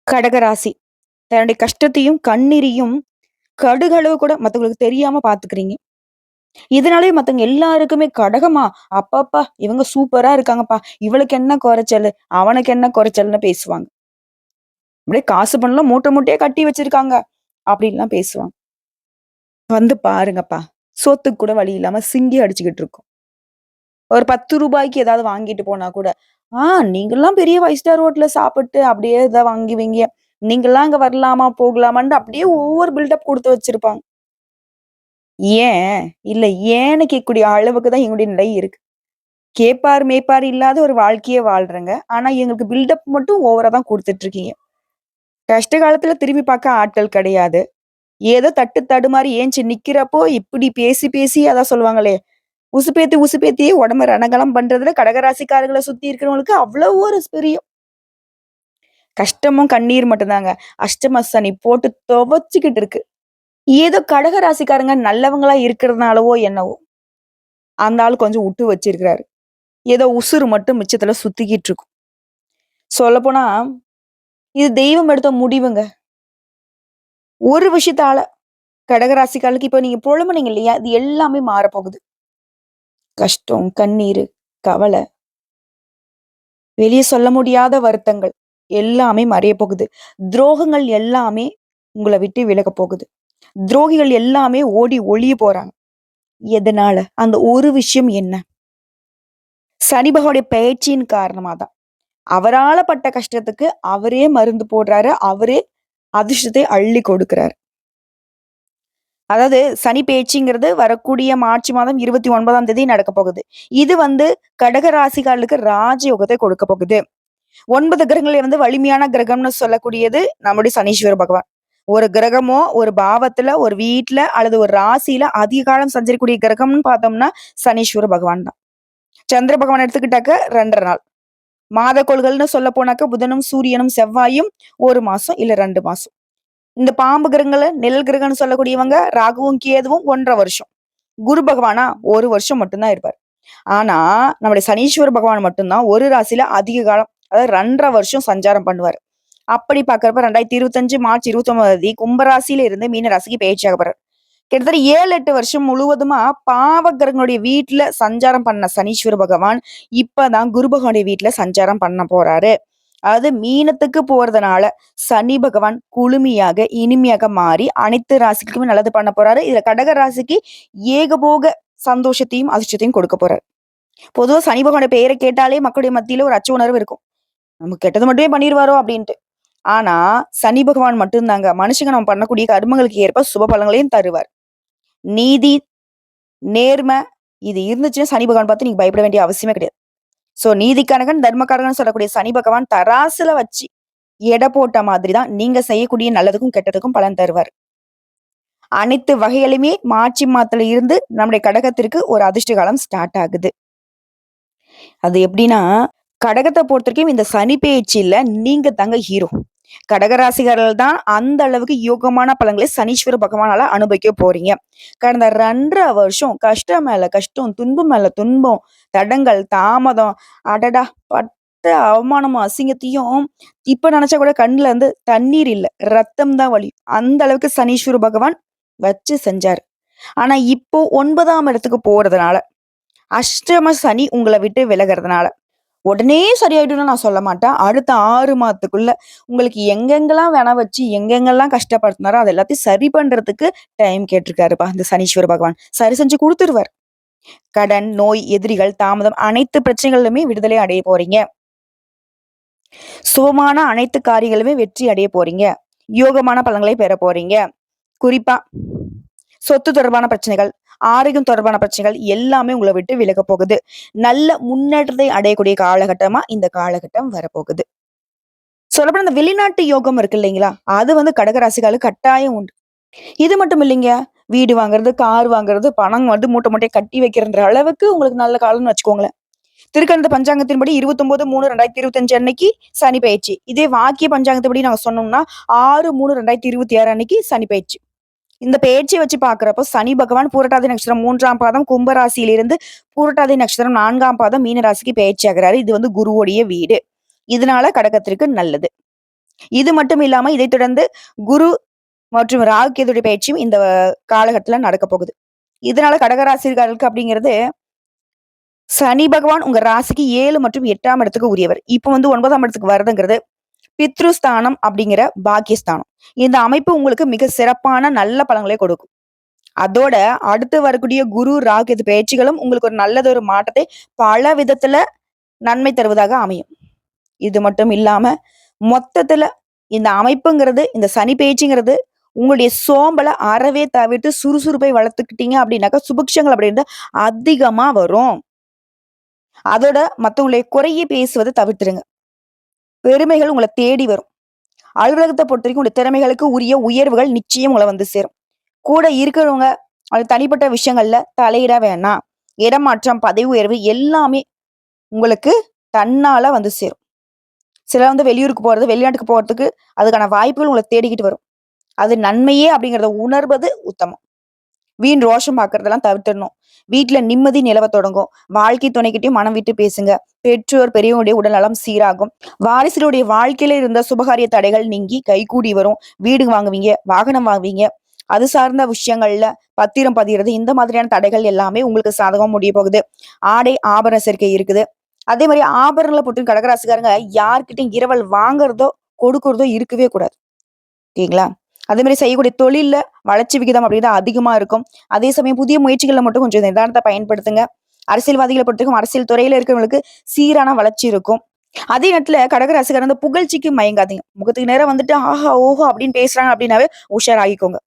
கடகராசி. தன்னுடைய கஷ்டத்தையும், கண்ணீரையும் கடுகளவு கூட மத்தவங்களுக்கு தெரியாம பாத்துக்கிறீங்க. இதனாலயே மத்தவங்க எல்லாருக்குமே கடகமா, அப்பப்பா! இவங்க சூப்பரா இருக்காங்கப்பா. இவளுக்கு என்ன கொறைச்சலு? அவனுக்கு என்ன கொறைச்சல்ன்னு பேசுவாங்க. அப்படியே காசு பணம்லாம் மூட்டை மூட்டையா கட்டி வச்சிருக்காங்க. அப்படின்லாம் பேசுவாங்க. வந்து பாருங்கப்பா. சோத்துக்கு கூட வழி இல்லாம சிங்கி அடிச்சுக்கிட்டு இருக்கும். ஒரு ரூ. 10க்கு ஏதாவது வாங்கிட்டு போனா கூட, "ஆ நீங்கலாம் பெரிய 5 ஸ்டார் ஹோட்டல்ல சாப்பிட்டு அப்படியே இத வாங்குவீங்க. நீங்கலாம் அங்க வரலாமா? போகலாமான்ட்டு" அப்படியே ஓவர் பில்டப் குடுத்து வச்சிருப்பாங்க. ஏன்? இல்ல ஏன்னு கேட்கக்கூடிய அளவுக்கு தான் எங்களுடைய நிலை இருக்கு. கேட்பார், மேய்ப்பார் இல்லாத ஒரு வாழ்க்கைய வாழ்றேங்க. ஆனா எங்களுக்கு பில்டப் மட்டும் ஓவரா தான் குடுத்துட்டு இருக்கீங்க. கஷ்ட காலத்துல திரும்பி பார்க்க ஆட்கள் கிடையாது. ஏதோ தட்டு தடுமாறி ஏஞ்சு நிக்கிறப்போ இப்படி பேசி பேசி அதான் சொல்லுவாங்களே, உசுப்பேத்தி உசுப்பேத்தி உடம்ப ரணகலம் பண்றதுல கடகராசிக்காரர்கள சுத்தி இருக்கிறவங்களுக்கு அவ்வளவு ஒரு பிரியம். கஷ்டமும் கண்ணீர் மட்டும் தாங்க. அஷ்டம சனி போட்டு துவச்சுக்கிட்டு இருக்கு. ஏதோ கடக ராசிக்காரங்க நல்லவங்களா இருக்கிறதுனாலவோ என்னவோ, அந்த ஆள் கொஞ்சம் விட்டு வச்சிருக்கிறாரு. ஏதோ உசுரு மட்டும் மிச்சத்துல சுத்திக்கிட்டு இருக்கும். சொல்லப்போனா, இது தெய்வம் எடுத்த முடிவுங்க. ஒரு விஷயத்தால கடகராசிக்காரர்களுக்கு இப்ப நீங்க புலம்புனீங்க இல்லையா? இது எல்லாமே மாறப்போகுது. கஷ்டம், கண்ணீரு, கவல, வெளிய சொல்ல முடியாத வருத்தங்கள் எல்லாமே மறையப் போகுது. துரோகங்கள் எல்லாமே உங்கள விட்டு விலகப் போகுது. துரோகிகள் எல்லாமே ஓடி ஒளிய போறாங்க. எதனால? அந்த ஒரு விஷயம் என்ன? சனி பகவானுடைய பெயர்ச்சியின் காரணமா தான். அவரால பட்ட கஷ்டத்துக்கு அவரே மருந்து போடுறாரு. அவரே அதிர்ஷ்டத்தை அள்ளி கொடுக்கிறாரு. அதாவது சனி பெயர்ச்சிங்கிறது வரக்கூடிய மார்ச் மாதம் 29ஆம் தேதி நடக்கப் போகுது. இது கடக ராசிக்காரர்களுக்கு ராஜயோகத்தை கொடுக்கப் போகுது. 9 கிரகங்கள்ல வலிமையான கிரகம்னு சொல்லக்கூடியது நம்முடைய சனீஸ்வர பகவான். ஒரு கிரகமோ, ஒரு பாவத்துல, ஒரு வீட்ல அல்லது ஒரு ராசியில அதிக காலம் சஞ்சரிக்கக்கூடிய கிரகம்னு பார்த்தோம்னா, சனீஸ்வர பகவான் தான். சந்திர பகவான் எடுத்துக்கிட்டாக்க 2 1/2 நாள். மாதக்கோள்கள்னு சொல்லப் போனாக்க புதனும், சூரியனும், செவ்வாயும் 1 மாசம் இல்ல 2 மாசம். இந்த பாம்பு கிரகங்கள நிழல் கிரகம்னு சொல்லக்கூடியவங்க ராகுவும், கேதுவும் 1 1/2 வருஷம். குரு பகவானா 1 வருஷம் மட்டும் தான் இருப்பாரு. ஆனா, நம்முடைய சனீஸ்வர பகவான் மட்டும் தான் ஒரு ராசியில அதிக காலம், அதாவது 2 1/2 வருஷம் சஞ்சாரம் பண்ணுவாரு. அப்படி பார்க்கிறப்ப 2025 மார்ச் 29 கும்ப ராசியில இருந்து மீன ராசிக்கு பெயர்ச்சியாக போறாரு. கிட்டத்தட்ட 7, 8 வருஷம் முழுவதுமா பாவ கிரகங்களுடைய வீட்ல சஞ்சாரம் பண்ண சனீஸ்வர பகவான், இப்பதான் குரு பகவானுடைய வீட்ல சஞ்சாரம் பண்ண போறாரு. அதாவது மீனத்துக்கு போறதுனால சனி பகவான் குளுமையாக, இனிமையாக மாறி அனைத்து ராசிக்குமே நல்லது பண்ண போறாரு. இதுல கடக ராசிக்கு ஏகபோக சந்தோஷத்தையும், அதிர்ஷ்டத்தையும் கொடுக்க போறாரு. பொதுவா சனி பகவானுடைய பெயரை கேட்டாலே மக்களுடைய மத்தியில ஒரு அச்ச உணர்வு இருக்கும். நமக்கு கெட்டது மட்டுமே பண்ணிருவாரோ அப்படின்ட்டு. ஆனா, சனி பகவான் மட்டும் தாங்க மனுஷங்க நம்ம பண்ணக்கூடிய கர்மங்களுக்கு ஏற்ப சுப பலன்களையும் தருவார். நீதி, நேர்ம இது இருந்துச்சுன்னா சனி பகவான் பார்த்து நீங்க பயப்பட வேண்டிய அவசியமே கிடையாது. சோ நீதிக்காரகன், தர்மகாரகன் சொல்லக்கூடிய சனி பகவான் தராசுல வச்சு எடை போட்ட மாதிரி தான் நீங்க செய்யக்கூடிய நல்லதுக்கும், கெட்டதுக்கும் பலன் தருவார். அனைத்து வகையிலுமே மார்ச் மாதத்துல இருந்து நம்முடைய கடகத்திற்கு ஒரு அதிர்ஷ்ட காலம் ஸ்டார்ட் ஆகுது. அது எப்படின்னா, கடகத்த பொறுத்தவரைக்கும் இந்த சனி பெயர்ச்சியில நீங்க தாங்க ஹீரோ. கடகராசிகாரர்கள் தான் அந்த அளவுக்கு யோகமான பலன்களை சனீஸ்வர பகவானால அனுபவிக்க போறீங்க. கடந்த 2 1/2 வருஷம் கஷ்டம் மேல கஷ்டம், துன்பம் மேல துன்பம், தடங்கல், தாமதம், அடடா! பட்ட அவமானமும், அசிங்கத்தையும் இப்ப நினைச்சா கூட கண்ணுல தண்ணீர் இல்ல. ரத்தம் தான் வழியும். அந்த அளவுக்கு சனீஸ்வர பகவான் வச்சு செஞ்சாரு. ஆனா இப்போ 9ஆம் இடத்துக்கு போறதுனால, அஷ்டம சனி உங்கள விட்டு விலகுறதுனால உடனே சரியாயிடும்னு நான் சொல்ல மாட்டேன். அடுத்த 6 மாதத்துக்குள்ள உங்களுக்கு எங்கெங்கெல்லாம் வச்சு, எங்கெங்கெல்லாம் கஷ்டப்படுத்துனாரோ, அது எல்லாத்தையும் சரி பண்றதுக்கு டைம் கேட்டிருக்காருப்பா, இந்த சனீஸ்வர பகவான். சரி செஞ்சு குடுத்துருவாரு. கடன், நோய், எதிரிகள், தாமதம் அனைத்து பிரச்சனைகளிலுமே விடுதலை அடைய போறீங்க. சுபமான அனைத்து காரியங்களுமே வெற்றி அடைய போறீங்க. யோகமான பலன்களை பெற போறீங்க. குறிப்பா சொத்து தொடர்பான பிரச்சனைகள், ஆரோக்கியம் தொடர்பான பிரச்சனைகள் எல்லாமே உங்கள விட்டு விலகப் போகுது. நல்ல முன்னேற்றத்தை அடையக்கூடிய காலகட்டமா இந்த காலகட்டம் வரப்போகுது. சொல்லப்போனா இந்த வெளிநாட்டு யோகம் இருக்கு இல்லைங்களா? அது கடகராசிகளுக்கு கட்டாயம் உண்டு. இது மட்டும் இல்லைங்க. வீடு வாங்குறது, கார் வாங்குறது, பணம் மூட்டை மூட்டையா கட்டி வைக்கிறன்ற அளவுக்கு உங்களுக்கு நல்ல காலம்னு வச்சுக்கோங்களேன். திருக்கணித பஞ்சாங்கத்தின்படி 29/3/2025 அன்னைக்கு சனி பெயர்ச்சி. இதே வாக்கிய பஞ்சாங்கத்தின்படி நாங்க சொன்னோம்னா 6/3/2026 அன்னைக்கு சனி பெயர்ச்சி. இந்த பெயர்ச்சிய வச்சு பார்க்கிறப்போ சனி பகவான் பூரட்டாதி நட்சத்திரம் 3ஆம் பாதம் கும்ப ராசியிலிருந்து பூரட்டாதி நட்சத்திரம் 4ஆம் பாதம் மீன ராசிக்கு பெயர்ச்சி ஆகுறாரு. இது குருவுடைய வீடு. இதனால கடகத்திற்கு நல்லது. இது மட்டும் இல்லாம இதைத் தொடர்ந்து குரு மற்றும் ராகு கேதுடைய பயிற்சியும் இந்த காலகட்டத்துல நடக்க போகுது. இதனால கடகராசிக்காரர்களுக்கு அப்படிங்கிறது சனி பகவான் உங்க ராசிக்கு 7 மற்றும் 8ஆம் இடத்துக்கு உரியவர். இப்ப வந்து 9ஆம் இடத்துக்கு வருதுங்கிறது பித்ருஸ்தானம் அப்படிங்கிற பாக்கியஸ்தானம். இந்த அமைப்பு உங்களுக்கு மிக சிறப்பான நல்ல பலன்களை கொடுக்கும். அதோட அடுத்து வரக்கூடிய குரு, ராகு, கேது பயிற்சிகளும் உங்களுக்கு ஒரு நல்லதொரு மாற்றத்தை பல விதத்துல நன்மை தருவதாக அமையும். இது மட்டும் இல்லாம மொத்தத்துல இந்த அமைப்புங்கிறது, இந்த சனி பயிற்சிங்கிறது உங்களுடைய சோம்பலை அறவே தவிர்த்து சுறுசுறுப்பை வளர்த்துக்கிட்டீங்க அப்படின்னாக்கா சுபிக்ஷங்கள் அப்படின்றது அதிகமா வரும். அதோட மத்தவங்களுடைய குறையை பேசுவதை தவிர்த்துருங்க. பெருமைகள் உங்களை தேடி வரும். அலுவலகத்தை பொறுத்தவரைக்கும் உங்களுடைய திறமைகளுக்கு உரிய உயர்வுகள் நிச்சயம் உங்களை வந்து சேரும். கூட இருக்கிறவங்க அது தனிப்பட்ட விஷயங்கள்ல தலையிட வேணாம். இடமாற்றம், பதவி உயர்வு எல்லாமே உங்களுக்கு தன்னால வந்து சேரும். சிலர் வந்து வெளியூருக்கு போறது, வெளிநாட்டுக்கு போறதுக்கு அதுக்கான வாய்ப்புகள் உங்களை தேடிக்கிட்டு வரும். அது நன்மையே அப்படிங்கிறத உணர்வது உத்தமம். வீண் ரோஷம் பார்க்கறதெல்லாம் தவிர்த்திடணும். வீட்டுல நிம்மதி நிலவ தொடங்கும். வாழ்க்கை துணைக்கிட்டையும் மனம் விட்டு பேசுங்க. பெற்றோர் பெரியவங்களுடைய உடல்நலம் சீராகும். வாரிசுகளுடைய வாழ்க்கையில இருந்த சுபகாரிய தடைகள் நீங்கி கைகூடி வரும். வீடு வாங்குவீங்க, வாகனம் வாங்குவீங்க. அது சார்ந்த விஷயங்கள்ல பத்திரம் பதிகிறது, இந்த மாதிரியான தடைகள் எல்லாமே உங்களுக்கு சாதகமா முடிய போகுது. ஆடை ஆபரண சேர்க்கை இருக்குது. அதே மாதிரி ஆபரணங்களை பொறுத்து கடகராசிக்காரங்க யார்கிட்டையும் இரவல் வாங்குறதோ கொடுக்கறதோ இருக்கவே கூடாது. ஓகேங்களா? அதே மாதிரி செய்யக்கூடிய தொழில்ல வளர்ச்சி விகிதம் அப்படிங்கிறது அதிகமா இருக்கும். அதே சமயம் புதிய முயற்சிகள்ல மட்டும் கொஞ்சம் நிதானத்தை பயன்படுத்துங்க. அரசியல்வாதிகளை பொறுத்தவரைக்கும் அரசியல் துறையில இருக்கிறவங்களுக்கு சீரான வளர்ச்சி இருக்கும். அதே நேரத்துல கடகராசிக்காரங்க அந்த புகழ்ச்சிக்கு மயங்காதீங்க. முகத்துக்கு நேரம் வந்துட்டு ஆஹா ஓஹோ அப்படின்னு பேசுறாங்க அப்படின்னாவே உஷாராகிக்கோங்க.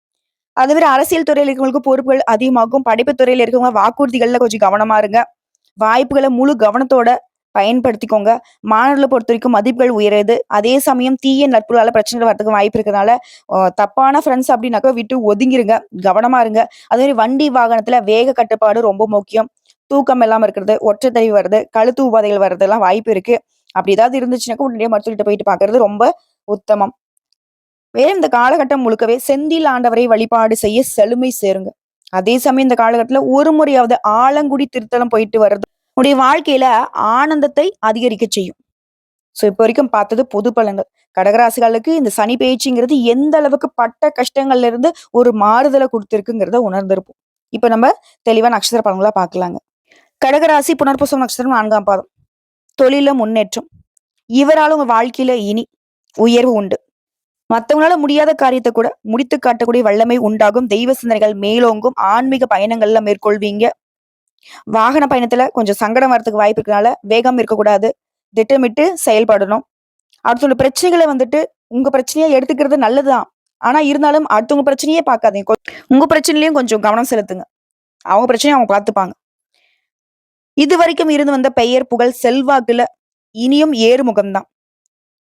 அதே மாதிரி அரசியல் துறையில இருக்கிறவங்களுக்கு பொறுப்புகள் அதிகமாகும். படிப்பு துறையில இருக்கவங்க வாக்குறுதிகள்ல கொஞ்சம் கவனமா இருங்க. வாய்ப்புகளை முழு கவனத்தோட பயன்படுத்திக்கோங்க. மாணவர்களை பொறுத்த வரைக்கும் மதிப்புகள் உயருது. அதே சமயம் தீய நட்புகளால பிரச்சனைகள் வரதுக்கு வாய்ப்பு இருக்கிறதுனால தப்பான ஃப்ரெண்ட்ஸ் அப்படின்னாக்கா விட்டு ஒதுங்கிருங்க. கவனமா இருங்க. அதே மாதிரி வண்டி வாகனத்துல வேக கட்டுப்பாடு ரொம்ப முக்கியம். தூக்கம் இல்லாம இருக்கிறது, ஒற்றைத்தறிவு வருது, கழுத்து உபாதைகள் வர்றதெல்லாம் வாய்ப்பு இருக்கு. அப்படி ஏதாவது இருந்துச்சுனாக்கா உடனடியே மருத்துவர்கிட்ட போயிட்டு பாக்குறது ரொம்ப உத்தமம். வேற இந்த காலகட்டம் முழுக்கவே செந்தில் ஆண்டவரை வழிபாடு செய்ய செழுமை சேருங்க. அதே சமயம் இந்த காலகட்டத்துல ஒரு முறையாவது ஆலங்குடி திருத்தலம் போயிட்டு வர்றது உடைய வாழ்க்கையில ஆனந்தத்தை அதிகரிக்க செய்யும். சோ இப்ப வரைக்கும் பார்த்தது பொது பலன்கள். கடகராசிகளுக்கு இந்த சனி பயிற்சிங்கிறது எந்த அளவுக்கு பட்ட கஷ்டங்கள்ல இருந்து ஒரு மாறுதலை கொடுத்திருக்குங்கிறத உணர்ந்திருப்போம். இப்ப நம்ம தெளிவா நட்சத்திர பலன்களா பார்க்கலாங்க. கடகராசி புனர்பூசம் நட்சத்திரம் 4ஆம் பாதம். தொழில முன்னேற்றம். இவரால் உங்க வாழ்க்கையில இனி உயர்வு உண்டு. மத்தவங்களால முடியாத காரியத்தை கூட முடித்து காட்டக்கூடிய வல்லமை உண்டாகும். தெய்வ சிந்தனைகள் மேலோங்கும். ஆன்மீக பயணங்கள்ல மேற்கொள்வீங்க. வாகன பயணத்துல கொஞ்சம் சங்கடம் வரதுக்கு வாய்ப்பு இருக்கனால வேகம் இருக்கக்கூடாது. திட்டமிட்டு செயல்படணும். அடுத்தவங்க பிரச்சனைகளை வந்துட்டு உங்க பிரச்சனையா எடுத்துக்கிறது நல்லதுதான். ஆனா இருந்தாலும் அடுத்தவங்க பிரச்சனையே பார்க்காதீங்க. உங்க பிரச்சனையிலயும் கொஞ்சம் கவனம் செலுத்துங்க. அவங்க பிரச்சனையை அவங்க பார்த்துப்பாங்க. இது வரைக்கும் இருந்து வந்த பெயர் புகழ் செல்வாக்குல இனியும் ஏறுமுகம்தான்.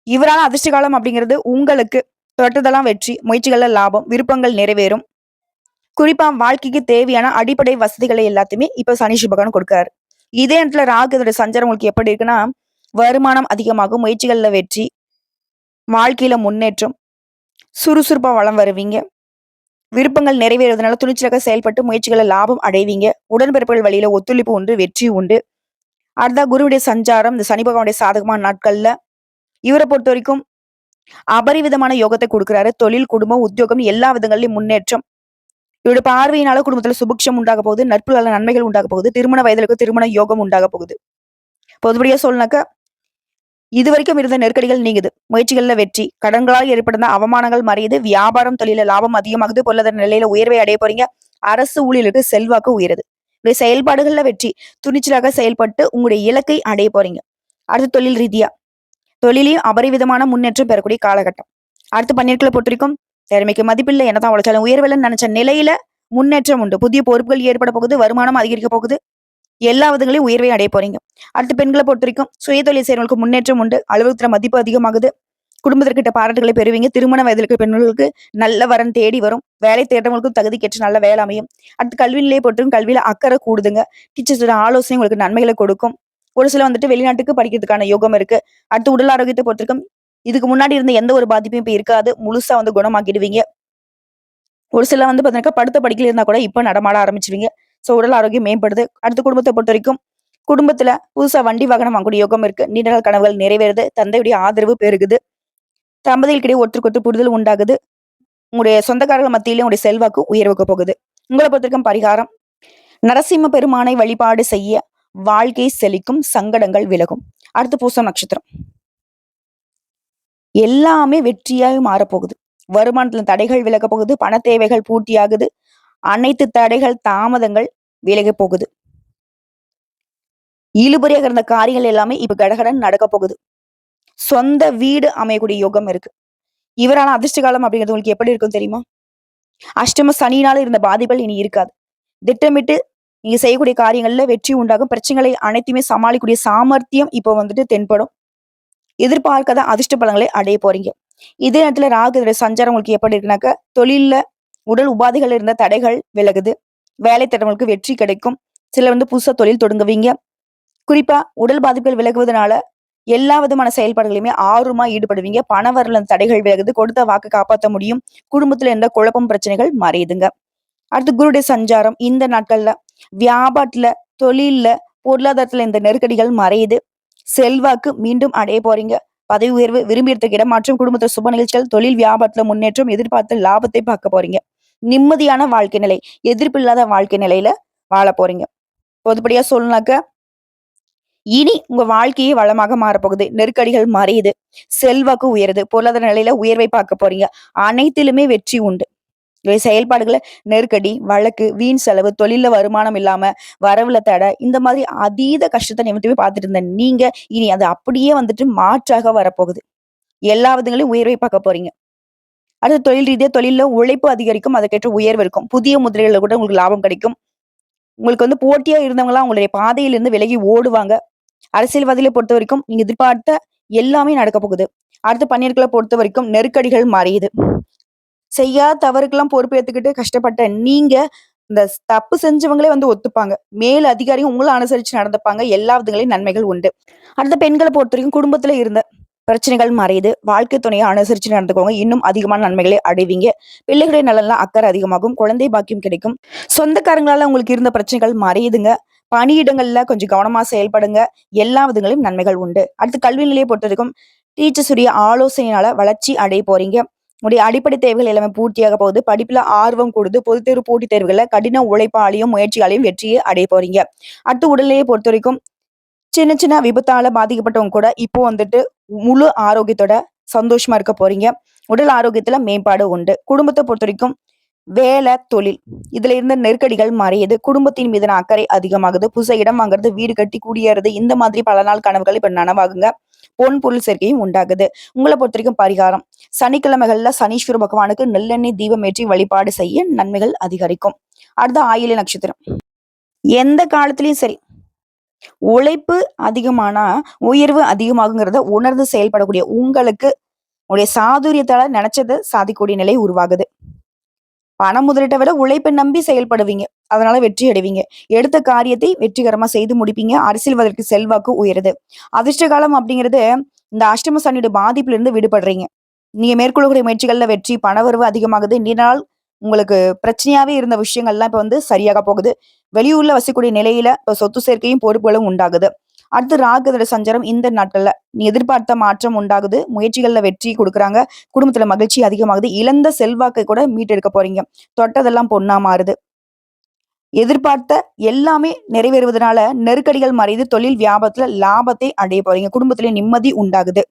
இவரான அதிர்ஷ்ட காலம் அப்படிங்கிறது உங்களுக்கு தொட்டதெல்லாம் வெற்றி, முயற்சிகள்ல லாபம், விருப்பங்கள் நிறைவேறும். குறிப்பா வாழ்க்கைக்கு தேவையான அடிப்படை வசதிகளை எல்லாத்தையுமே இப்ப சனி சுபகன் கொடுக்கிறாரு. இதே இடத்துல ராகு இதோட சஞ்சாரம் உங்களுக்கு எப்படி இருக்குன்னா, வருமானம் அதிகமாகும், முயற்சிகள்ல வெற்றி, வாழ்க்கையில முன்னேற்றம், சுறுசுறுப்பா வளம் வருவீங்க. விருப்பங்கள் நிறைவேறுவதனால துணிச்சலாக செயல்பட்டு முயற்சிகளை லாபம் அடைவீங்க. உடன்பிறப்புகள் வழியில ஒத்துழைப்பு உண்டு, வெற்றி உண்டு. அடுத்தா குருவுடைய சஞ்சாரம் இந்த சனி பகவானுடைய சாதகமான நாட்கள்ல இவரை பொறுத்த வரைக்கும் அபரிவிதமான யோகத்தை கொடுக்கிறாரு. தொழில், குடும்பம், உத்தியோகம் எல்லா விதங்களிலும் முன்னேற்றம். இவருடைய பார்வையினால குடும்பத்துல சுபிக்ஷம் உண்டாக போகுது. நட்புகளால நன்மைகள் உண்டாக போகுது. திருமண வயதிலுக்கு திருமண யோகம் உண்டாக போகுது. பொதுப்படியா சொல்லனாக்கா இது வரைக்கும் இருந்த நெருக்கடிகள் நீங்குது. முயற்சிகள்ல வெற்றி, கடன்களால் ஏற்படுத்த அவமானங்கள் மறையுது. வியாபாரம் தொழில லாபம் அதிகமாகுது. பொருளாதார நிலையில உயர்வை அடைய போறீங்க. அரசு ஊழியர்களுக்கு செல்வாக்கு உயருது. உங்களுடைய செயல்பாடுகள்ல வெற்றி, துணிச்சலாக செயல்பட்டு உங்களுடைய இலக்கை அடைய போறீங்க. அடுத்து தொழில் ரீதியா தொழிலையும் அபரிவிதமான முன்னேற்றம் பெறக்கூடிய காலகட்டம். அடுத்து பன்னிருக்களை பொறுத்த வரைக்கும் திறமைக்கு மதிப்பில்லை, என்னதான் உழைச்சாலும் உயர்வில்லைன்னு நினைச்ச நிலையில முன்னேற்றம் உண்டு. புதிய பொறுப்புகள் ஏற்பட போகுது. வருமானம் அதிகரிக்க போகுது. எல்லா விதங்களையும் உயர்வை அடைய போறீங்க. அடுத்து பெண்களை பொறுத்த வரைக்கும் சுயதொழில் செய்யறவங்களுக்கு முன்னேற்றம் உண்டு. அலுவலகத்துல மதிப்பு அதிகமாகுது. குடும்பத்திற்கிட்ட பாராட்டுகளை பெறுவீங்க. திருமண வயதிலுக்கு பெண்களுக்கு நல்ல வரன் தேடி வரும். வேலை தேடுறவங்களுக்கும் தகுதிக்கேற்ற நல்ல வேலை அமையும். அடுத்து கல்வி நிலையை பொறுத்தவரைக்கும் கல்வியில அக்கறை கூடுதுங்க. டீச்சர்ஸோட ஆலோசனை உங்களுக்கு நன்மைகளை கொடுக்கும். ஒரு சில வந்துட்டு வெளிநாட்டுக்கு படிக்கிறதுக்கான யோகம் இருக்கு. அடுத்து உடல் ஆரோக்கியத்தை பொறுத்திருக்கும். இதுக்கு முன்னாடி இருந்த எந்த ஒரு பாதிப்பும் இப்ப இருக்காது. முழுசா வந்து குணமாக்கிடுவீங்க. ஒரு சில வந்து பாத்தீங்கன்னா படுத்த படிக்கல இருந்தா கூட இப்ப நடமாட ஆரம்பிச்சிருவீங்க. சோ உடல் ஆரோக்கியம் மேம்படுது. அடுத்து குடும்பத்தை பொறுத்த வரைக்கும் குடும்பத்துல புதுசா வண்டி வாகனம் வாங்கக்கூடிய யோகம் இருக்கு. நீண்ட நாள் கனவுகள் நிறைவேறுது. தந்தையுடைய ஆதரவு பெருகுது. தம்பதிகளுக்கிடையே ஒருத்தருக்கு ஒருத்தர் புரிதல் உண்டாகுது. உங்களுடைய சொந்தக்காரர்கள் மத்தியிலும் உங்களுடைய செல்வாக்கு உயர்வுக்கு போகுது. உங்களை பொறுத்தவரைக்கும் பரிகாரம் நரசிம்ம பெருமானை வழிபாடு செய்ய வாழ்க்கை செழிக்கும், சங்கடங்கள் விலகும். அடுத்து பூசம் நட்சத்திரம். எல்லாமே வெற்றியாக மாறப்போகுது. வருமானத்துல தடைகள் விலக போகுது. பண தேவைகள் பூர்த்தியாகுது. அனைத்து தடைகள் தாமதங்கள் விலக போகுது. இழுபறியாக இருந்த காரியங்கள் எல்லாமே இப்ப கடகடன் நடக்க போகுது. சொந்த வீடு அமையக்கூடிய யோகம் இருக்கு. இவரான அதிர்ஷ்ட காலம் அப்படிங்கிறது உங்களுக்கு எப்படி இருக்கும் தெரியுமா? அஷ்டம சனியினால இருந்த பாதிப்புகள் இனி இருக்காது. திட்டமிட்டு நீங்க செய்யக்கூடிய காரியங்கள்ல வெற்றி உண்டாகும். பிரச்சனைகளை அனைத்துமே சமாளிக்கக்கூடிய சாமர்த்தியம் இப்போ வந்துட்டு தென்படும். எதிர்பார்க்காத அதிர்ஷ்ட பலன்களை அடைய போறீங்க. இதே நேரத்துல ராகு சஞ்சாரம் உங்களுக்கு எப்படி இருக்குனாக்க, தொழில்ல உடல் உபாதைகள் இருந்த தடைகள் விலகுது. வேலை திட்டங்களுக்கு வெற்றி கிடைக்கும். சிலர் புதுசா தொழில் தொடங்குவீங்க. குறிப்பா உடல் பாதிப்புகள் விலகுவதனால எல்லா விதமான செயல்பாடுகளையுமே ஆர்வமா ஈடுபடுவீங்க. பண வரல தடைகள் விலகுது. கொடுத்த வாக்கு காப்பாற்ற முடியும். குடும்பத்துல இருந்த குழப்பம் பிரச்சனைகள் மறையுதுங்க. அடுத்து குருடைய சஞ்சாரம் இந்த நாட்கள்ல வியாபாரத்துல, தொழில்ல, பொருளாதாரத்துல இந்த நெருக்கடிகள் மறையுது. செல்வாக்கு மீண்டும் அடைய போறீங்க. பதவி உயர்வு, விரும்பியதுக்கு இடமாற்றம், குடும்பத்துல சுப நிகழ்ச்சிகள், தொழில் வியாபாரத்துல முன்னேற்றம், எதிர்பார்த்த லாபத்தை பார்க்க போறீங்க. நிம்மதியான வாழ்க்கை நிலை, எதிர்ப்பு இல்லாத வாழ்க்கை நிலையில வாழ போறீங்க. பொதுப்படியா சொல்லனாக்க இனி உங்க வாழ்க்கையே வளமாக மாறப்போகுது. நெருக்கடிகள் மறையுது. செல்வாக்கு உயருது. பொருளாதார நிலையில உயர்வை பார்க்க போறீங்க. அனைத்திலுமே வெற்றி உண்டு. செயல்பாடுகளை நெருக்கடி, வழக்கு, வீண் செலவு, தொழில வருமானம் இல்லாம, வரவுல தடை, இந்த மாதிரி அதீத கஷ்டத்தை நிமித்தமே பார்த்துட்டு இருந்த நீங்க இனி அது அப்படியே மாற்றாக வரப்போகுது. எல்லா விதங்களையும் உயர்வை பார்க்க போறீங்க. அடுத்து தொழில் ரீதியா தொழில உழைப்பு அதிகரிக்கும். அதுக்கேற்ற உயர்வு இருக்கும். புதிய முதலீடுல கூட உங்களுக்கு லாபம் கிடைக்கும். உங்களுக்கு போட்டியா இருந்தவங்க எல்லாம் உங்களுடைய பாதையிலிருந்து விலகி ஓடுவாங்க. அரசியல்வாதிகளை பொறுத்த வரைக்கும் நீங்க எதிர்பார்த்த எல்லாமே நடக்க போகுது. அடுத்து பணியாளர்களை பொறுத்த வரைக்கும் நெருக்கடிகள் மறையுது. செய்யாத தவறுக்கெல்லாம் பொறுப்பு ஏத்துக்கிட்டு கஷ்டப்பட்ட நீங்க இந்த தப்பு செஞ்சவங்களே ஒத்துப்பாங்க. மேல் அதிகாரியும் உங்களை அனுசரிச்சு நடந்துப்பாங்க. எல்லா விதங்களையும் நன்மைகள் உண்டு. அடுத்த பெண்களை பொறுத்த வரைக்கும் குடும்பத்துல இருந்த பிரச்சனைகள் மறையுது. வாழ்க்கை துணையை அனுசரிச்சு நடந்துக்கோங்க. இன்னும் அதிகமான நன்மைகளை அடைவீங்க. பிள்ளைகளுடைய நலன்லாம் அக்கறை அதிகமாகும். குழந்தை பாக்கியம் கிடைக்கும். சொந்தக்காரங்களால உங்களுக்கு இருந்த பிரச்சனைகள் மறையுதுங்க. பணியிடங்கள்ல கொஞ்சம் கவனமா செயல்படுங்க. எல்லா விதங்களையும் நன்மைகள் உண்டு. அடுத்து கல்வி நிலையை பொறுத்த வரைக்கும் டீச்சர்ஸுடைய ஆலோசனையால வளர்ச்சி அடைய போறீங்க. உடைய அடிப்படை தேவைகள் எல்லாமே பூர்த்தியாக போகுது. படிப்புல ஆர்வம் கொடுத்து பொதுத் தேர்வு போட்டித் தேர்வுகள்ல கடின உழைப்பாலையும் முயற்சிகளையும் வெற்றியை அடைய போறீங்க. அடுத்து உடல்நிலையை பொறுத்த வரைக்கும் சின்ன சின்ன விபத்தால பாதிக்கப்பட்டவங்க கூட இப்போ முழு ஆரோக்கியத்தோட சந்தோஷமா இருக்க போறீங்க. உடல் ஆரோக்கியத்துல மேம்பாடு உண்டு. குடும்பத்தை பொறுத்த வரைக்கும் வேலை, தொழில் இதுல இருந்த நெருக்கடிகள் மறையுது. குடும்பத்தின் மீதான அக்கறை அதிகமாகுது. புதுசா இடம் வாங்குறது, வீடு கட்டி குடியேறது, இந்த மாதிரி பல நாள் கனவுகள் இப்ப நனவாகுங்க. பொன் பொருள் சேர்க்கையும் உண்டாகுது. உங்களை பொறுத்த வரைக்கும் பரிகாரம் சனிக்கிழமைகள்ல சனீஸ்வர பகவானுக்கு நெல்லெண்ணெய் தீபம் ஏற்றி வழிபாடு செய்ய நன்மைகள் அதிகரிக்கும். அடுத்த ஆயில்ய நட்சத்திரம். எந்த காலத்திலயும் சரி, உழைப்பு அதிகமானா உயர்வு அதிகமாகுங்கிறத உணர்ந்து செயல்படக்கூடிய உங்களுக்கு உடைய சாதுரியத்தால நினைச்சதை சாதிக்கூடிய நிலை உருவாகுது. பண முதலீட்டை விட உழைப்பை நம்பி செயல்படுவீங்க. அதனால வெற்றி அடைவீங்க. எடுத்த காரியத்தை வெற்றிகரமா செய்து முடிப்பீங்க. அரசியல்வாதிக்கு செல்வாக்கு உயருது. அதிர்ஷ்ட காலம் அப்படிங்கிறது இந்த அஷ்டம சனியோட பாதிப்புல இருந்து விடுபடுறீங்க. நீங்க மேற்கொள்ளக்கூடிய முயற்சிகள்ல வெற்றி, பணவரவு அதிகமாகுது. நீண்ட நாள் உங்களுக்கு பிரச்சனையாவே இருந்த விஷயங்கள்லாம் இப்ப சரியாக போகுது. வெளியூர்ல வசிக்கூடிய நிலையில இப்ப சொத்து சேர்க்கையும் பொறுப்புகளும் உண்டாகுது. அடுத்து ராகுதோட சஞ்சாரம் இந்த நாட்கள்ல நீ எதிர்பார்த்த மாற்றம் உண்டாகுது. முயற்சிகள்ல வெற்றி கொடுக்குறாங்க. குடும்பத்துல மகிழ்ச்சி அதிகமாகுது. இழந்த செல்வாக்கை கூட மீட்டெடுக்க போறீங்க. தொட்டதெல்லாம் பொண்ணா மாறுது. எதிர்பார்த்த எல்லாமே நிறைவேறுவதனால நெருக்கடிகள் மறைந்து தொழில் வியாபாரத்துல லாபத்தை அடைய போறீங்க. குடும்பத்திலே நிம்மதி உண்டாகுது.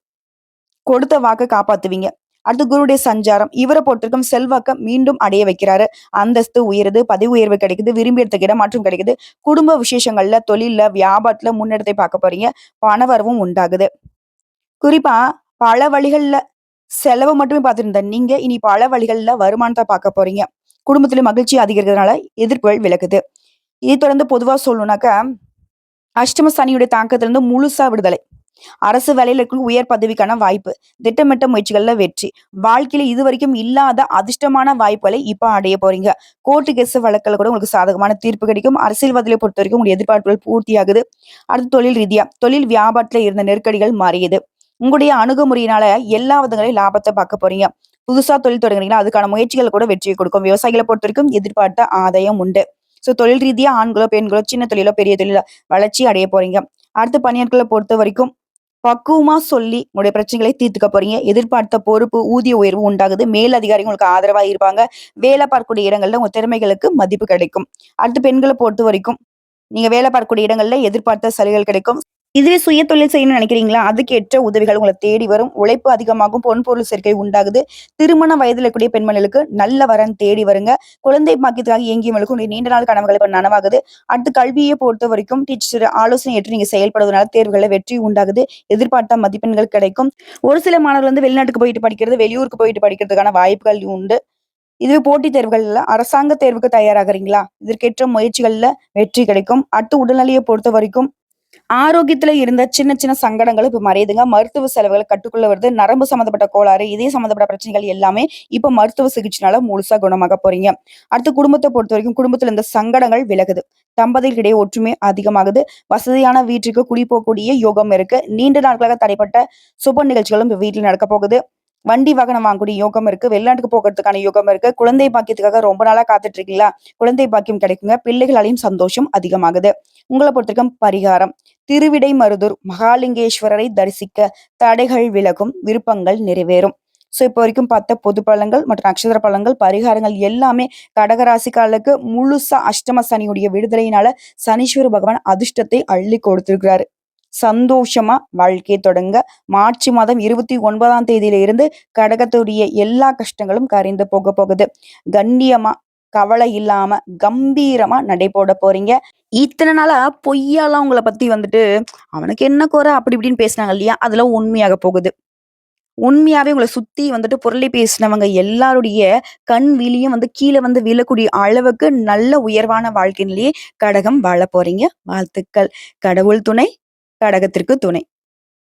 கொடுத்த வாக்கை காப்பாத்துவீங்க. அடுத்து குருடைய சஞ்சாரம் இவரை பொறுத்திருக்கும் செல்வாக்க மீண்டும் அடைய வைக்கிறாரு. அந்தஸ்து உயருது. பதவி உயர்வு கிடைக்குது. விரும்பியதுக்கு இடமாற்றம் கிடைக்குது. குடும்ப விசேஷங்கள்ல, தொழில்ல, வியாபாரத்துல முன்னெடுத்தை பார்க்க போறீங்க. பணவரவும் உண்டாகுது. குறிப்பா பல வழிகள்ல செலவு மட்டுமே பார்த்துட்டு இருந்த நீங்க இனி பல வழிகள்ல வருமானத்தை பார்க்க போறீங்க. குடும்பத்துல மகிழ்ச்சி அதிகரிக்கிறதுனால எதிர்ப்புகள் விலகுது. இதை தொடர்ந்து பொதுவா சொல்லணும்னாக்க அஷ்டம சனியுடைய தாக்கத்திலிருந்து முழுசா விடுதலை. அரசு வேலையில இருக்கும் உயர் பதவிக்கான வாய்ப்பு. திட்டமிட்ட முயற்சிகள்ல வெற்றி. வாழ்க்கையில இதுவரைக்கும் இல்லாத அதிர்ஷ்டமான வாய்ப்புகளை இப்ப அடைய போறீங்க. கோர்ட்டு கேஸ் வழக்குல கூட உங்களுக்கு சாதகமான தீர்ப்பு கிடைக்கும். அரசியல்வாதிகளை பொறுத்த வரைக்கும் உங்களுடைய எதிர்பார்ப்புகள் பூர்த்தியாகுது. அடுத்து தொழில் ரீதியா தொழில் வியாபாரத்துல இருந்த நெருக்கடிகள் மாறியது. உங்களுடைய அணுகுமுறையினால எல்லா விதங்களையும் லாபத்தை பார்க்க போறீங்க. புதுசா தொழில் தொடங்குறீங்கன்னா அதுக்கான முயற்சிகள் கூட வெற்றியை கொடுக்கும். விவசாயிகளை பொறுத்த வரைக்கும் எதிர்பார்த்த ஆதாயம் உண்டு. சோ தொழில் ரீதியா ஆண்களோ பெண்களோ சின்ன தொழிலோ பெரிய தொழிலோ வளர்ச்சி அடைய போறீங்க. அடுத்து பணியாட்களை பொறுத்த வரைக்கும் பக்குவமா சொல்லி உங்களுடைய பிரச்சனைகளை தீர்த்துக்க போறீங்க. எதிர்பார்த்த பொறுப்பு, ஊதிய உயர்வு உண்டாகுது. மேல் அதிகாரிகள் உங்களுக்கு ஆதரவா இருப்பாங்க. வேலை பார்க்கக்கூடிய இடங்கள்ல உங்க திறமைகளுக்கு மதிப்பு கிடைக்கும். அடுத்து பெண்கள பொறுத்தவரைக்கும், நீங்க வேலை பார்க்கக்கூடிய இடங்கள்ல எதிர்பார்த்த சலுகைகள் கிடைக்கும். இதுவே சுய தொழில் செய்யணும்னு நினைக்கிறீங்களா? அதுக்கேற்ற உதவிகள் உங்கள தேடி வரும். உழைப்பு அதிகமாகும். பொன் பொருள் சேர்க்கை உண்டாகுது. திருமண வயதில இருக்கக்கூடிய பெண்மணிகளுக்கு நல்ல வரன் தேடி வருங்க. குழந்தை பாக்கியத்துக்காக ஏங்கியவங்களுக்கு உங்களுடைய நீண்ட நாள் கனவுகள் இப்ப நனவாகுது. அடுத்து கல்விய பொறுத்தவரைக்கும் டீச்சர் ஆலோசனை ஏற்று நீங்க செயல்படுவதனால தேர்வுகள்ல வெற்றி உண்டாகுது. எதிர்பார்த்த மதிப்பெண்கள் கிடைக்கும். ஒரு சில மாணவர்கள் வந்து வெளிநாட்டுக்கு போயிட்டு படிக்கிறது, வெளியூருக்கு போயிட்டு படிக்கிறதுக்கான வாய்ப்புகள் உண்டு. இதுவே போட்டித் தேர்வுகள்ல அரசாங்க தேர்வுக்கு தயாராகுறீங்களா? இதற்கேற்ற முயற்சிகள்ல வெற்றி கிடைக்கும். அடுத்து உடல்நிலைய பொறுத்தவரைக்கும் ஆரோக்கியத்துல இருந்த சின்ன சின்ன சங்கடங்கள் இப்ப மறையுதுங்க. மருத்துவ செலவுகள் கட்டுக்குள்ள வருது. நரம்பு சம்மந்தப்பட்ட கோளாறு, இதய சம்மந்தப்பட்ட பிரச்சனைகள் எல்லாமே இப்ப மருத்துவ சிகிச்சைனால முழுசா குணமாக போறீங்க. அடுத்து குடும்பத்த பொறுத்தவரைக்கும் குடும்பத்துல இந்த சங்கடங்கள் விலகுது. தம்பதிகளிடையே ஒற்றுமை அதிகமாகுது. வசதியான வீட்டுக்கு குடி போகக்கூடிய யோகம் இருக்கு. நீண்ட நாட்களாக தடைப்பட்ட சுப நிகழ்ச்சிகளும் இப்ப வீட்ல நடக்க போகுது. வண்டி வாகனம் வாங்கக்கூடிய யோகம் இருக்கு. வெளிநாட்டுக்கு போகறதுக்கான யோகம் இருக்கு. குழந்தை பாக்கியத்துக்காக ரொம்ப நாளா காத்துட்டு இருக்கீங்களா? குழந்தை பாக்கியம் கிடைக்குங்க. பிள்ளைகளாலையும் சந்தோஷம் அதிகமாகுது. உங்கள பொறுத்தவரைக்கும் பரிகாரம் திருவிடைமருதூர் மகாலிங்கேஸ்வரரை தரிசிக்க தடைகள் விலகும், விருப்பங்கள் நிறைவேறும். சோ இப்போ வரைக்கும் பார்த்த பொது பலன்கள் மற்றும் நட்சத்திர பலன்கள், பரிகாரங்கள் எல்லாமே கடகராசிக்காரர்களுக்கு முழுசா அஷ்டம சனியுடைய விடுதலையினால சனீஸ்வர பகவான் அதிர்ஷ்டத்தை அள்ளி கொடுத்திருக்கிறாரு. சந்தோஷமா வாழ்க்கையை தொடங்க மார்ச் மாதம் 29ஆம் தேதியில இருந்து கடகத்துடைய எல்லா கஷ்டங்களும் கரைந்து போக போகுது. கண்ணியமா கவலை இல்லாம கம்பீரமா நடை போட போறீங்க. இத்தனை நாளா பொய்யாலாம் உங்கள பத்தி வந்துட்டு, "அவனுக்கு என்ன குறை?" அப்படி இப்படின்னு பேசினாங்க இல்லையா? அதெல்லாம் உண்மையாக போகுது. உண்மையாவே உங்கள சுத்தி வந்துட்டு புரளி பேசினவங்க எல்லாருடைய கண் விழியும் வந்து கீழ வந்து விழக்கூடிய அளவுக்கு நல்ல உயர்வான வாழ்க்கையிலேயே கடகம் வாழப் போறீங்க. வாழ்த்துக்கள். கடவுள் துணை, கடகத்திற்கு துணை.